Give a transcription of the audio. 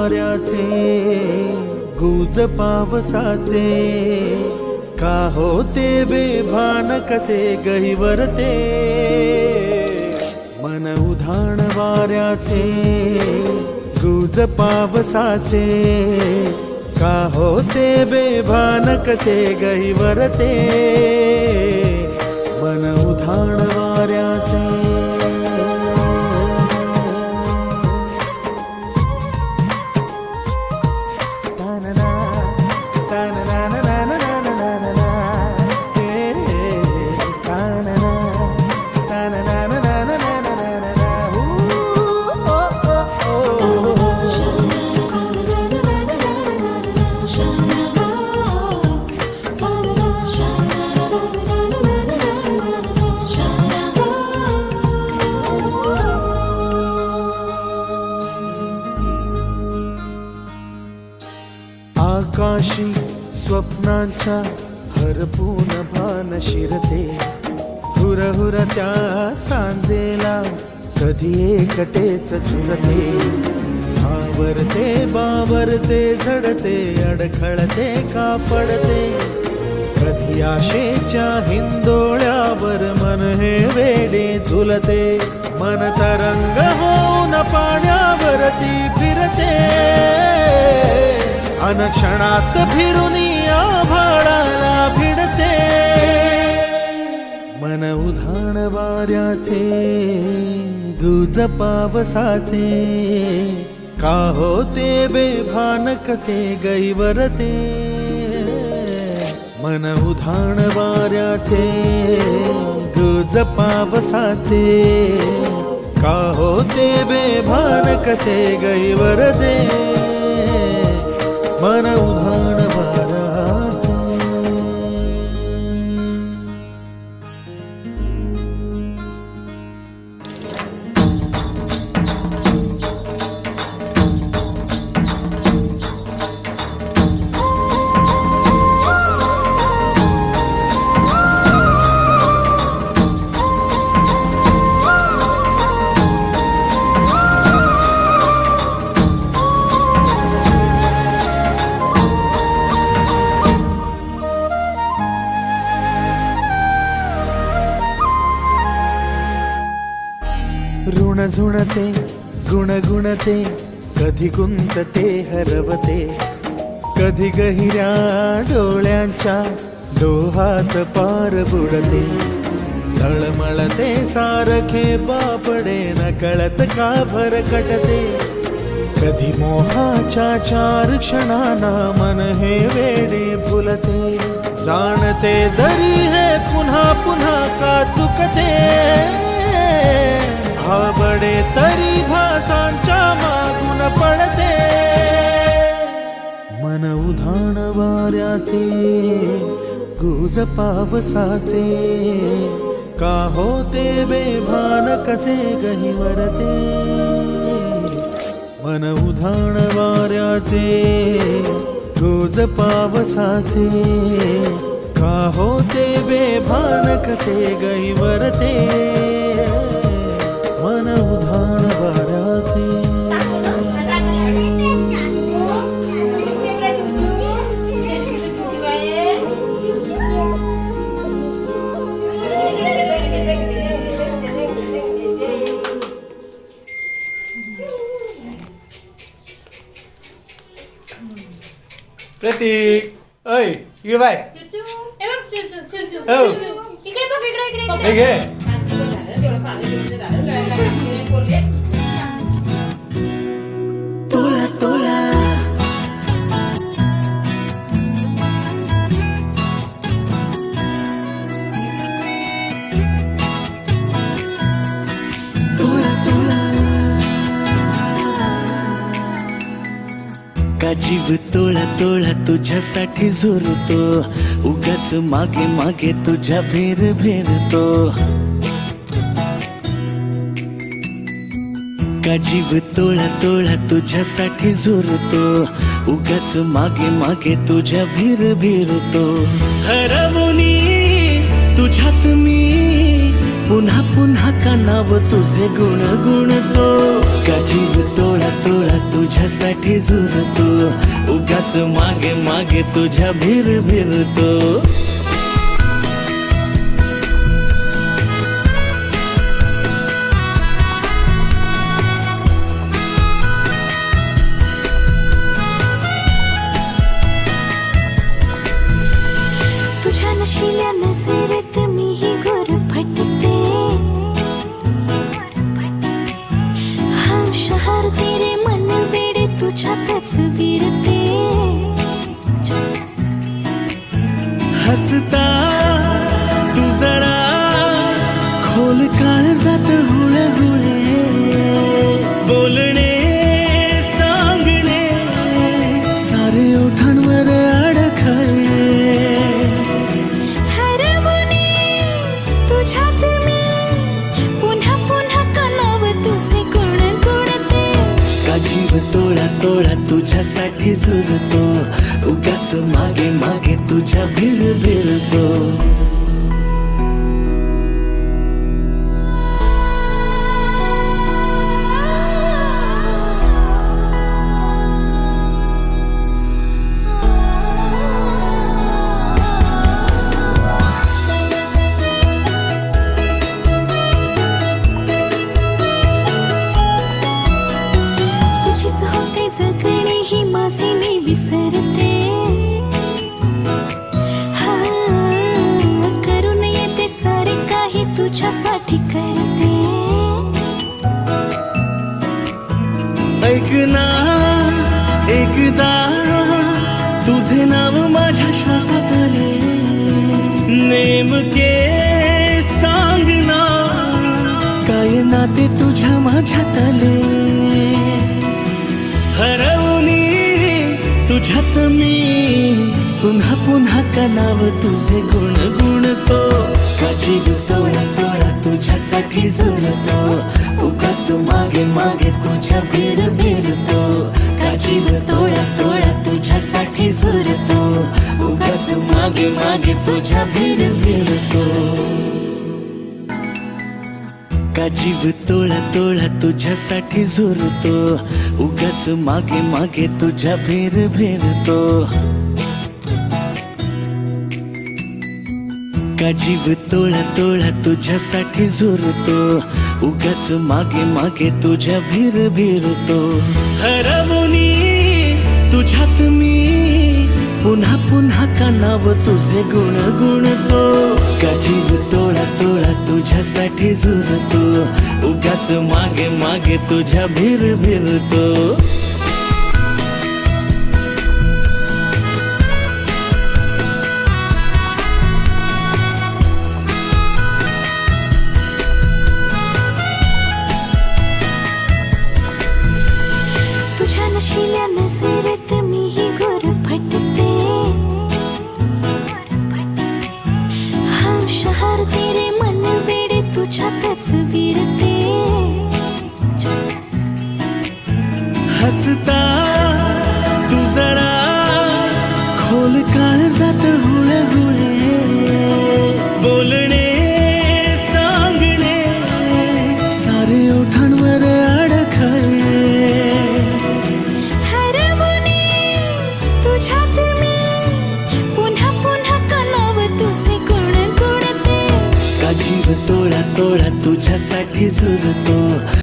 वाऱ्याचे गुज पावसाचे का होते बेभान कसे गहिवरते मन उधाण वाऱ्याचे गुज पावसाचे का होते बेभान कसे गहिवरते मन उधाण वाऱ्याचे आकाशी स्वप्नांच्या हरपून भान शिरते हुरहुर त्या सांजेला कधी एकटेच झुरते सावरते बावरते झडते अडखळते का पडते कधी आशेच्या हिंदोळ्यावर मन हे वेडे झुलते मन तरंग होऊन पाण्यावरती फिरते अनक्षणात फिरुनी आभाळाला भिडते मन उधाण वाऱ्याचे गुज पावसाचे का होते बेभान कसे गहिवरते मन उधाण वाऱ्याचे गुज पावसाचे का होते बेभान कसे गहिवरते मन उधाण वाऱ्याचे ऋण झुणते गुणगुणते कधी गुंतते हरवते कधी गहिऱ्या डोळ्यांच्या डोहात पार बुडते तळमळते सारखे बापडे न कळत का भरकटते कधी मोहाच्या चार क्षणांना मन हे वेडे फुलते जाणते जरी हे पुन्हा पुन्हा का चुकते भाबडे तरी भासांच्या मागून पडते मन उधाण वाऱ्याचे गुज पावसाचे का होते बेभान कसे गहिवरते मन उधाण वाऱ्याचे गुज पावसाचे का होते बेभान कसे गहिवरते मन उधाण वाऱ्याचे प्रतीक ऐ ये बाय हे घे तोला तोला तोला तोला का जीव तोळा तोळा तुझ्यासाठी झुरतो उगाच मागे मागे तुझ्या भेर भेरतो का जीव तोळा तोळा तुझ्यासाठी झुरतो उगाच मागे मागे तुझ्या भीर भीरतो हरवणी तुझ्यात मी पुन्हा पुन्हा का नाव तुझे गुण गुणतो का जीव तोळा तोळा तुझ्या तुझ्यासाठी झुरतो उगाच मागे मागे तुझ्या भिर भिरतो तुझ्या नशिल्या नजरेत मीही गुरफटते हा शहर तेरे मन वेडे तुझ्यातच विरते हसता तू जरा खोल काळजात हुळहुळे बोलणे सांगणे सारे ओठांवर अडखळे हरवणे तुझ्यात मी पुन्हा पुन्हा कानाव तुझे गुणगुणते का जीव तोळा तोळा तुझ्यासाठी झुरतो उगाच मागे मागे तुझ्या भिर भिरतो तुझीच होते जगणे ही माझे मी विसरते हा करून येते सारे काही तुझ्यासाठी करते ऐक ना एकदा तुझे नाव माझ्या श्वासात आले नेमके सांग ना काय नाते तुझ्या माझ्यात आले हरवणी तुझ्यात मी पुन्हा पुन्हा का नाव तुझे गुण गुणतो का जीव तोळा तोळा तुझ्यासाठी झुरतो उगाच मागे मागे तुझ्या भिर भिरतो का जीव तोळा तोळा तुझ्यासाठी झुरतो उगाच मागे मागे तुझ्या भिर भिरतो का जीव तोळा तोळा तुझ्यासाठी झुरतो उगाच मागे मागे तुझ्या भिर भिरतो का जीव तोळा तोळा तुझ्यासाठी झुरतो उगाच मागे मागे तुझ्या भिर भिरतो हरवणी तुझ्यात मी पुन्हा पुन्हा का नाव तुझे गुण गुणतो का जीव तोळा तोळा तुझ्यासाठी झुरतो उगाच मागे मागे तुझ्या भिर भिरतो तुझ्या नशिल्या नजरेत मीही गुरफटते हा शहर तेरे मन वेडे तुझ्यातच विरते हसता